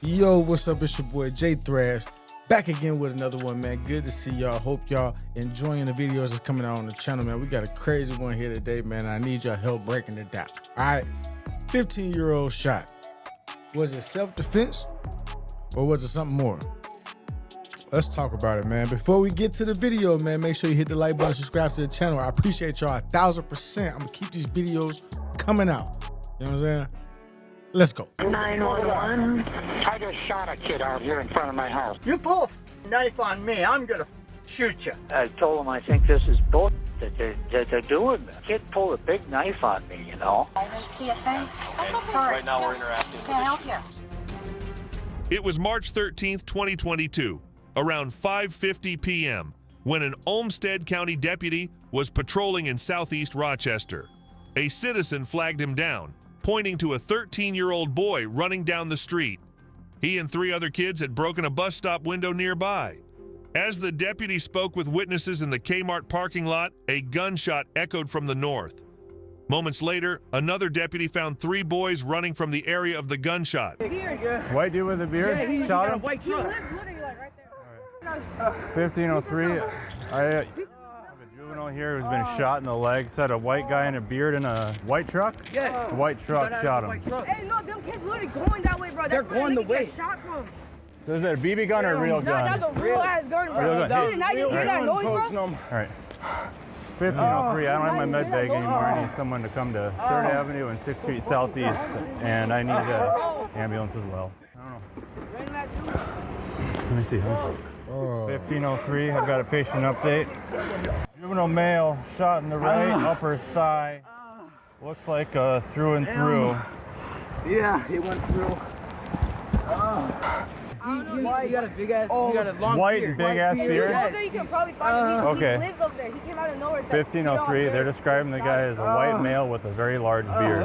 Yo, what's up? It's your boy J Thrash, back again with another one, man. Good to see y'all. Hope y'all enjoying the videos that's coming out on the channel, man. We got a crazy one here today, man. I need your help breaking it down. All right, 15-year-old shot. Was it self-defense or was it something more? Let's talk about it, man. Before we get to the video, man, make sure you hit the like button, subscribe to the channel. I appreciate y'all 1,000%. I'm gonna keep these videos coming out. You know what I'm saying? Let's go. 911. I just shot a kid out here in front of my house. You pull a knife on me, I'm gonna shoot you. I told him I think this is bullshit that they're doing. The kid pulled a big knife on me, you know. I didn't see a thing. That's okay. Sorry. Right now we're interacting. Can I help you? It was March 13th, 2022, around 5:50 p.m., when an Olmsted County deputy was patrolling in southeast Rochester. A citizen flagged him down, pointing to a 13-year-old boy running down the street. He and 3 other kids had broken a bus stop window nearby. As the deputy spoke with witnesses in the Kmart parking lot, a gunshot echoed from the north. Moments later, another deputy found 3 boys running from the area of the gunshot. White dude with a beard? Yeah, he shot got him? a white truck. Literally like right there. 1503. I have a juvenile here who's been shot in the leg. Said a white guy in a beard in a white truck? Yeah. The white truck shot him. Hey, no, them kids literally going that way, bro. They're going the way. Shot from. So is it a BB gun or a real gun? No, that's a real ass gun, bro. Real gun. Dude, now you hear that noise, bro? All right. 1503. I don't have my med bag anymore. I need someone to come to 3rd Avenue and 6th Street Southeast, and I need an ambulance as well. I don't know. Let me see. 1503. I've got a patient update. Juvenile male shot in the right upper thigh. Looks like through and through. Yeah, he went through. He got a big ass, he got a long white beard. Big ass beard? You can probably find him. Okay. He lives over there. He came out of nowhere. 1503, they're describing the guy as a white male with a very large beard.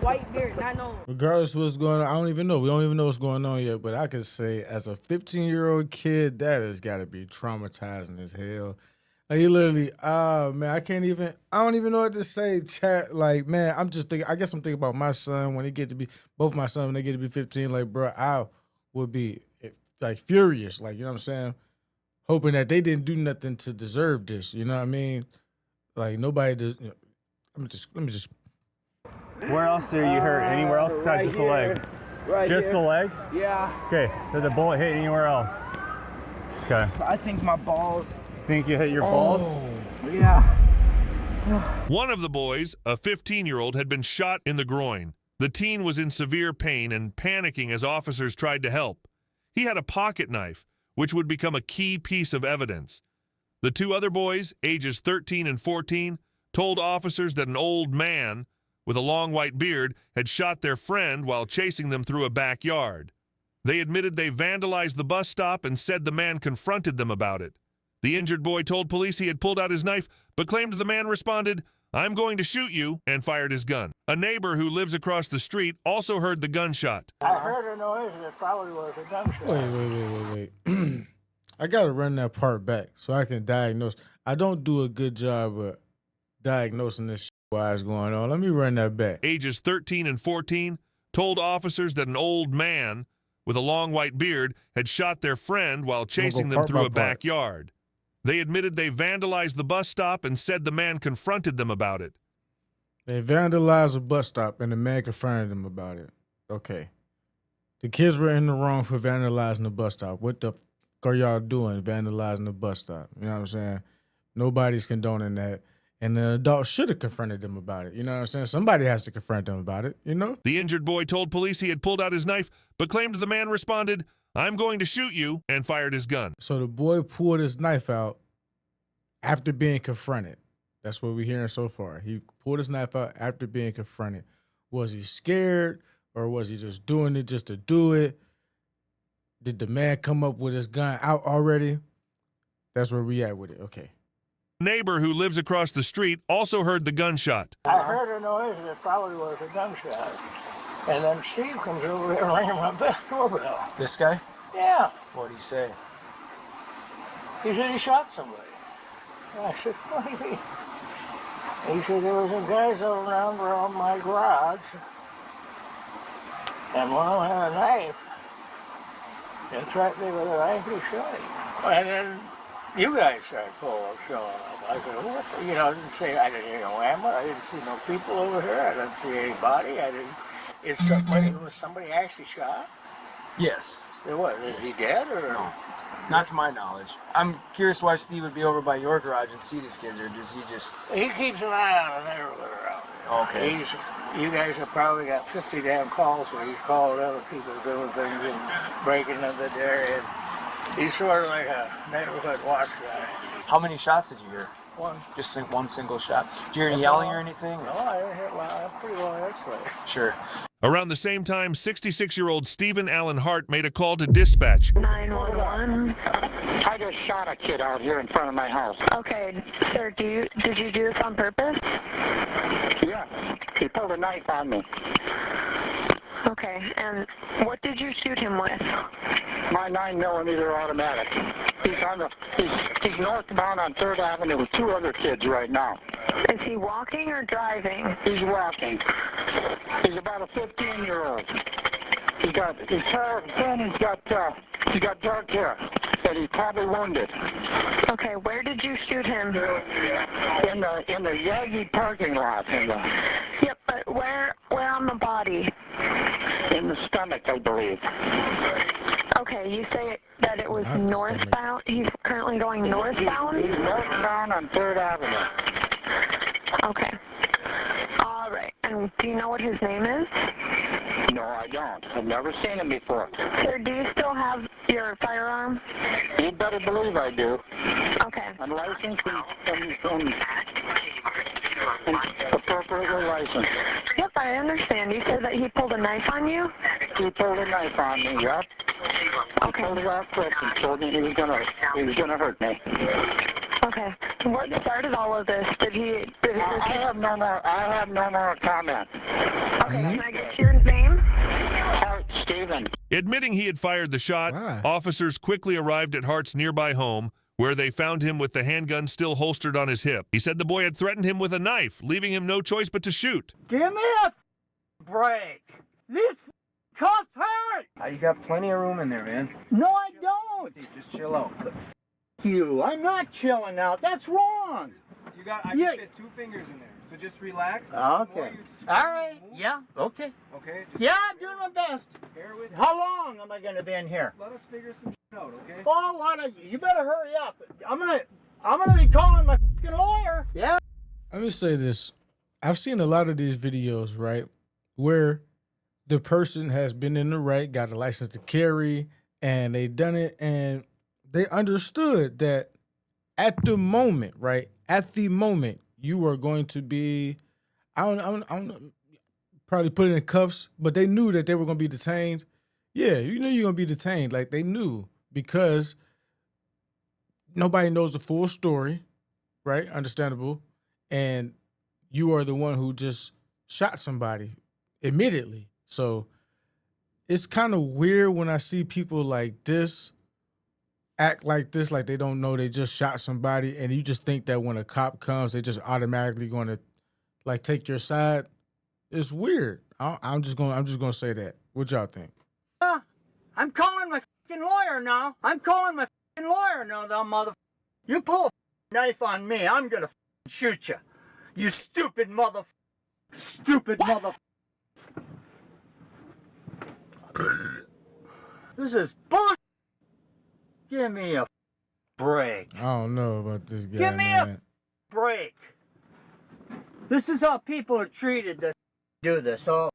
White beard, not no. Regardless of what's going on, I don't even know. We don't even know what's going on yet, but I could say as a 15-year-old kid, that has got to be traumatizing as hell. Like, you literally, man, I don't even know what to say, chat. Like, man, I'm just thinking, I guess I'm thinking about my son when he get to be, both my sons when they get to be 15, like, bro, I would be, like, furious, like, you know what I'm saying? Hoping that they didn't do nothing to deserve this, you know what I mean? Like, nobody does, you know, let me just. Where else are you hurt? Anywhere else besides just the leg? Right just the leg? Yeah. Okay, did the bullet hit anywhere else? Okay. I think my balls. Think you hit your balls? Yeah. One of the boys, a 15-year-old, had been shot in the groin. The teen was in severe pain and panicking as officers tried to help. He had a pocket knife, which would become a key piece of evidence. The 2 other boys, ages 13 and 14, told officers that an old man with a long white beard had shot their friend while chasing them through a backyard. They admitted they vandalized the bus stop and said the man confronted them about it. The injured boy told police he had pulled out his knife, but claimed the man responded, "I'm going to shoot you," and fired his gun. A neighbor who lives across the street also heard the gunshot. I heard a noise and it probably was a gunshot. Wait. I got to run that part back so I can diagnose. I don't do a good job of diagnosing this shit while it's going on. Let me run that back. Ages 13 and 14 told officers that an old man with a long white beard had shot their friend while chasing them through a backyard. They admitted they vandalized the bus stop and said the man confronted them about it. They vandalized a bus stop and the man confronted them about it. Okay. The kids were in the wrong for vandalizing the bus stop. What the fuck are y'all doing vandalizing the bus stop? You know what I'm saying? Nobody's condoning that. And the adult should have confronted them about it. You know what I'm saying? Somebody has to confront them about it, you know? The injured boy told police he had pulled out his knife, but claimed the man responded, "I'm going to shoot you," and fired his gun. So the boy pulled his knife out after being confronted. That's what we're hearing so far. He pulled his knife out after being confronted. Was he scared or was he just doing it just to do it? Did the man come up with his gun out already? That's where we at with it. Okay. A neighbor who lives across the street also heard the gunshot. I heard a noise and it probably was a gunshot. And then Steve comes over here ringing my doorbell. This guy? Yeah. What'd he say? He said he shot somebody. And I said, what do you mean? He said there was some guys around my garage And one of them had a knife and threatened me with a knife and shot him. And then you guys started showing up. I said, what? You know, I didn't say, I didn't hear no ammo. I didn't see no people over here. I didn't see anybody. Was somebody actually shot? Yes. What, is he dead or? No. Not to my knowledge. I'm curious why Steve would be over by your garage and see these kids, or does he just... He keeps an eye on the neighborhood around here. Okay. You guys have probably got 50 damn calls where he's called other people doing things and breaking into the area. He's sort of like a neighborhood watch guy. How many shots did you hear? One. Just one single shot. Did you hear any yelling or anything? No, I didn't hear. Well, I'm pretty well insulated. Sure. Around the same time, 66-year-old Stephen Allen Hart made a call to dispatch. 911. I just shot a kid out here in front of my house. Okay, sir, did you do this on purpose? Yeah, he pulled a knife on me. Okay, and what did you shoot him with? My 9mm automatic. He's northbound on 3rd Avenue with 2 other kids right now. Is he walking or driving? He's walking. He's about a 15-year-old. His hair thin. He's got dark hair, and he's probably wounded. Okay, where did you shoot him? In the Yagi parking lot. Yep, but where on the body? In the stomach, I believe. Okay, you say that it was northbound. He's currently going northbound? He's northbound on 3rd Avenue. Okay. All right. And do you know what his name is? No, I don't. I've never seen him before. Sir, do you still have your firearm? You better believe I do. Okay. I'm licensed and appropriately licensed. Yep, I understand. You said that he pulled a knife on you? He pulled a knife on me, yep. Okay. He pulled it off quick and told me he was gonna hurt me. Okay. What started all of this? I have no more comment. Okay, can I get your name? Hart Stephen. Admitting he had fired the shot, officers quickly arrived at Hart's nearby home, where they found him with the handgun still holstered on his hip. He said the boy had threatened him with a knife, leaving him no choice but to shoot. Give me a break. This cuss hurt. You got plenty of room in there, man. No, I don't. Steve, just chill out. You, I'm not chilling out. That's wrong. I just fit 2 fingers in there, so just relax. Okay. All right. Yeah. Okay. Okay. Yeah, I'm doing my best. Bear with me. How long am I going to be in here? Let us figure some shit out, okay? Oh, you better hurry up. I'm gonna be calling my fucking lawyer. Yeah. Let me say this. I've seen a lot of these videos, right, where the person has been in the right, got a license to carry, and they done it, and they understood that at the moment, right, you are going to be, I don't probably put in cuffs, but they knew that they were going to be detained. Yeah, you knew you were going to be detained. Like, they knew, because nobody knows the full story, right? Understandable. And you are the one who just shot somebody, admittedly. So it's kind of weird when I see people like this act like this, like they don't know they just shot somebody, and you just think that when a cop comes, they just automatically going to like take your side. It's weird. I'm just gonna say that. What y'all think? I'm calling my fucking lawyer now. Though, mother. You pull a knife on me, I'm gonna shoot you. You stupid mother. This is bullshit. Give me a break. I don't know about this guy. Give me a break. This is how people are treated that do this. Oh,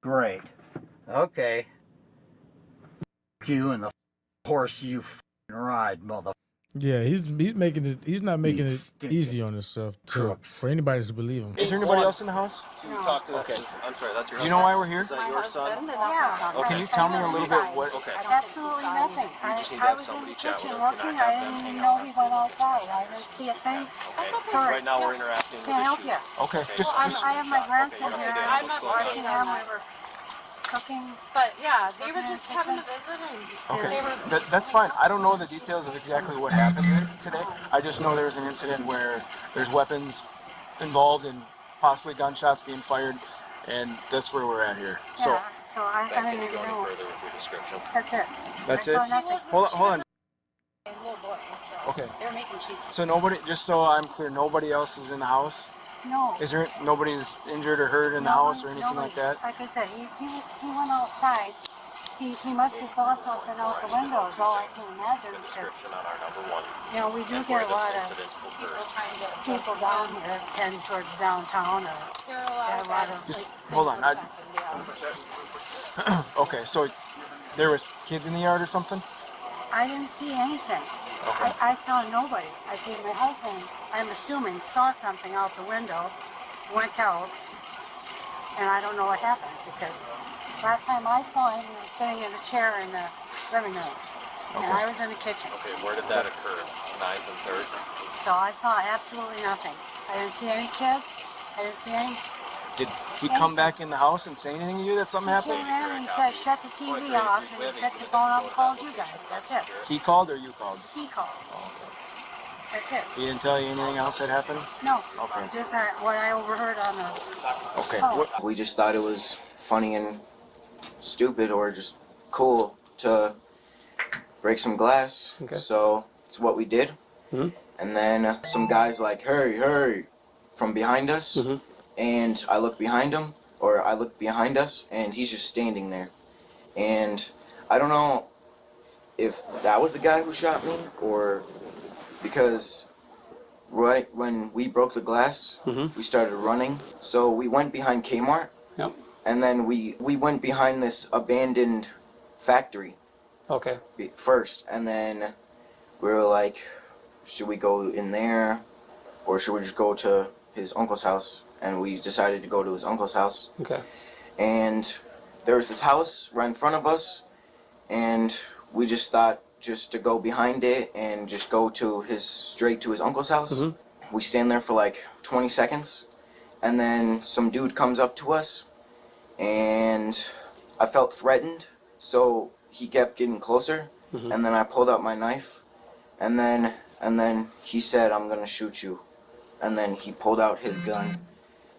great. Okay. You and the horse you ride, mother. Yeah, he's making it. He's not making it easy on himself for anybody to believe him. Is there anybody else in the house? To talk to that. Okay. I'm sorry, that's your husband. Do you know why we're here? Is that your son? Yeah. Can you tell me a little bit what? Okay. Absolutely nothing. I was in the kitchen working. I didn't even know he went outside. I didn't see a thing. That's okay. Sorry. Right now we're interacting with Can't help you. Okay, I have my grandson here. I'm not watching him. We were cooking. But yeah, they were just having a visit and they were... That's fine. I don't know the details of exactly what happened today. I just know there was an incident where there's weapons involved and possibly gunshots being fired, and that's where we're at here. So So I Can didn't you even go any know. further with your description? That's it. That's I it? saw nothing. Hold on. Little boy, so Okay. they were making cheese. So nobody, just so I'm clear, nobody else is in the house? No. Is there, nobody's injured or hurt in the house or anything like that? Like I said, he went outside. He must have saw something out the window is all I can imagine. The Because, description on our number one. you know, we do And get where a this lot of incident occurred. people down here heading towards downtown or There are a lot of Just, hold on. Okay, so there was kids in the yard or something? I didn't see anything. Okay. I saw nobody. I see my husband, I'm assuming, saw something out the window, went out, and I don't know what happened because last time I saw him, he was sitting in a chair in the living room, and I was in the kitchen. Okay, where did that occur? 9th and 3rd? So I saw absolutely nothing. I didn't see any kids. I didn't see any. Did he come back in the house and say anything to you that something He happened? came in and he said, shut the TV off, and he picked the phone up and called you guys. That's it. He called or you called? He called. That's it. He didn't tell you anything else that happened? No. Okay. Just what I overheard on the Okay. phone. We just thought it was funny and stupid or just cool to break some glass. Okay. So it's what we did. Mm-hmm. And then some guys like, hurry, hurry, from behind us. Mm-hmm. And I look behind him, or I look behind us, and he's just standing there. And I don't know if that was the guy who shot me, or because right when we broke the glass, Mm-hmm. we started running. So we went behind Kmart. Yep. And then we went behind this abandoned factory Okay. first, and then we were like, should we go in there, or should we just go to his uncle's house? And we decided to go to his uncle's house. Okay. And there was this house right in front of us, and we just thought just to go behind it and just go to straight to his uncle's house. Mm-hmm. We stand there for like 20 seconds, and then some dude comes up to us, and I felt threatened, so he kept getting closer, Mm-hmm. and then I pulled out my knife, and then he said, I'm gonna shoot you. And then he pulled out his gun,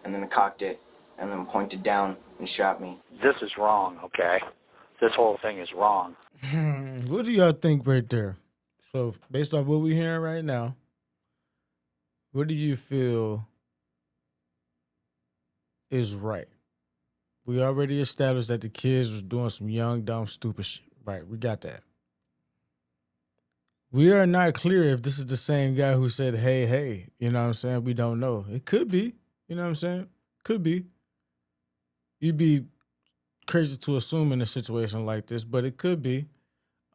and then cocked it, and then pointed down and shot me. This is wrong, okay? This whole thing is wrong. What do y'all think right there? So based off what we're hearing right now, what do you feel is right? We already established that the kids was doing some young, dumb, stupid shit. Right, we got that. We are not clear if this is the same guy who said, hey, hey. You know what I'm saying? We don't know. It could be. You know what I'm saying? Could be. You'd be crazy to assume in a situation like this, but it could be.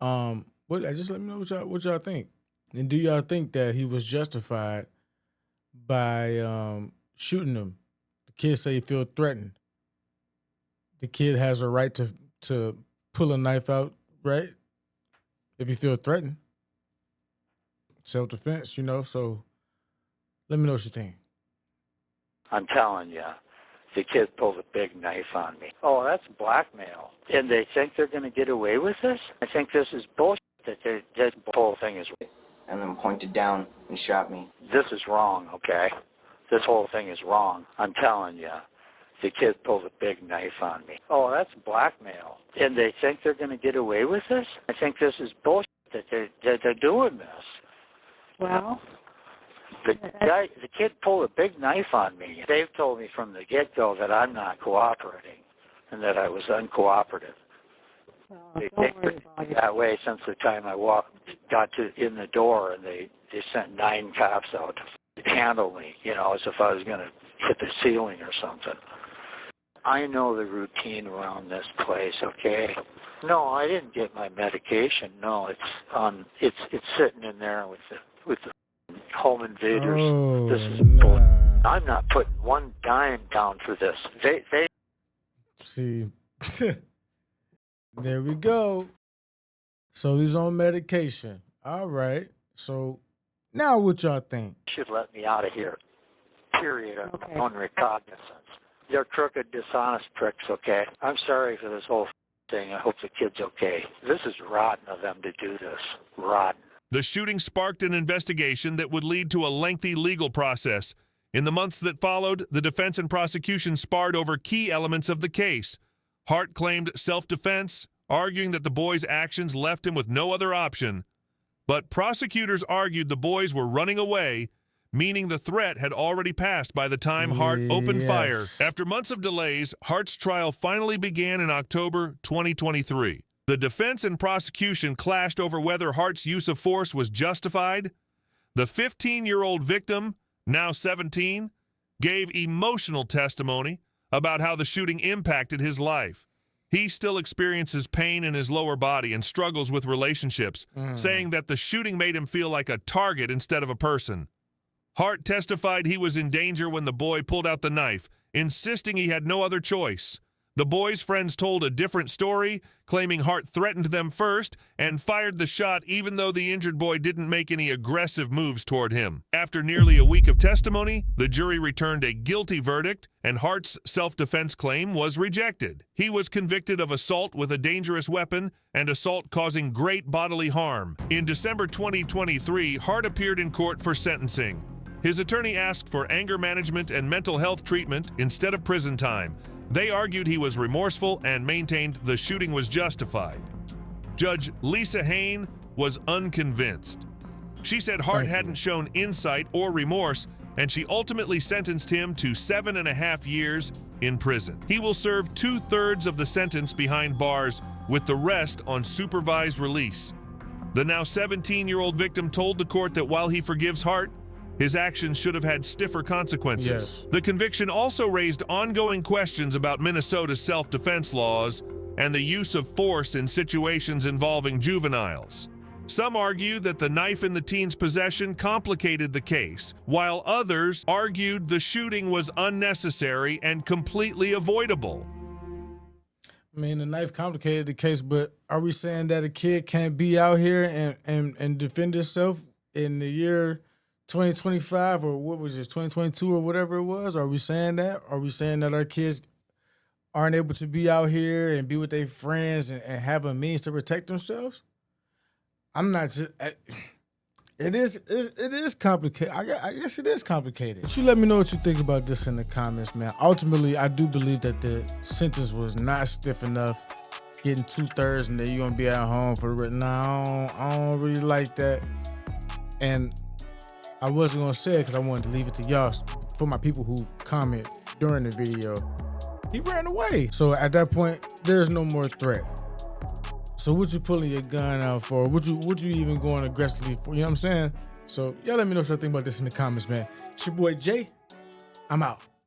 Just let me know what y'all think. And do y'all think that he was justified by shooting him? The kid say he feel threatened. The kid has a right to pull a knife out, right? If you feel threatened. Self-defense, you know, so let me know what you think. I'm telling you, the kid pulled a big knife on me. Oh, that's blackmail. And they think they're going to get away with this? I think this is bullshit. That whole thing is... And then pointed down and shot me. This is wrong, okay? This whole thing is wrong. I'm telling you, the kid pulled a big knife on me. Oh, that's blackmail. And they think they're going to get away with this? I think this is bullshit that they're doing this. Well, The kid pulled a big knife on me. They've told me from the get-go that I'm not cooperating and that I was uncooperative. They've been that way since the time I got in the door, and they sent 9 cops out to handle me, you know, as if I was going to hit the ceiling or something. I know the routine around this place, okay? No, I didn't get my medication. No, it's sitting in there with the home invaders. Oh, This is nah. I'm not putting one dime down for this. They See, there we go. So he's on medication. All right. So now what y'all think? should let me out of here. Period. On recognizance. They're crooked, dishonest pricks, okay? I'm sorry for this whole thing. I hope the kid's okay. This is rotten of them to do this. Rotten. The shooting sparked an investigation that would lead to a lengthy legal process. In the months that followed, the defense and prosecution sparred over key elements of the case. Hart claimed self-defense, arguing that the boys' actions left him with no other option. But prosecutors argued the boys were running away, meaning the threat had already passed by the time Hart opened fire. After months of delays, Hart's trial finally began in October 2023. The defense and prosecution clashed over whether Hart's use of force was justified. The 15-year-old victim, now 17, gave emotional testimony about how the shooting impacted his life. He still experiences pain in his lower body and struggles with relationships, saying that the shooting made him feel like a target instead of a person. Hart testified he was in danger when the boy pulled out the knife, insisting he had no other choice. The boy's friends told a different story, claiming Hart threatened them first and fired the shot even though the injured boy didn't make any aggressive moves toward him. After nearly a week of testimony, the jury returned a guilty verdict, and Hart's self-defense claim was rejected. He was convicted of assault with a dangerous weapon and assault causing great bodily harm. In December 2023, Hart appeared in court for sentencing. His attorney asked for anger management and mental health treatment instead of prison time. They argued he was remorseful and maintained the shooting was justified. Judge Lisa Hain was unconvinced. She said Hart hadn't shown insight or remorse, and she ultimately sentenced him to 7.5 years in prison. He will serve 2/3 of the sentence behind bars, with the rest on supervised release. The now 17-year-old victim told the court that while he forgives Hart, his actions should have had stiffer consequences. Yes. The conviction also raised ongoing questions about Minnesota's self-defense laws and the use of force in situations involving juveniles. Some argue that the knife in the teen's possession complicated the case, while others argued the shooting was unnecessary and completely avoidable. I mean, the knife complicated the case, but are we saying that a kid can't be out here and defend himself in the year 2025, or what was it, 2022 or whatever it was? Are we saying that? Are we saying that our kids aren't able to be out here and be with their friends and have a means to protect themselves? I'm not just... It is complicated. I guess it is complicated. But you let me know what you think about this in the comments, man. Ultimately, I do believe that the sentence was not stiff enough. Getting 2/3 and then you're going to be at home for the rest. No, I don't really like that. And I wasn't gonna say it because I wanted to leave it to y'all, for my people who comment during the video. He ran away. So at that point, there's no more threat. So what you pulling your gun out for? What you even going aggressively for? You know what I'm saying? So y'all let me know what y'all think about this in the comments, man. It's your boy Jay. I'm out.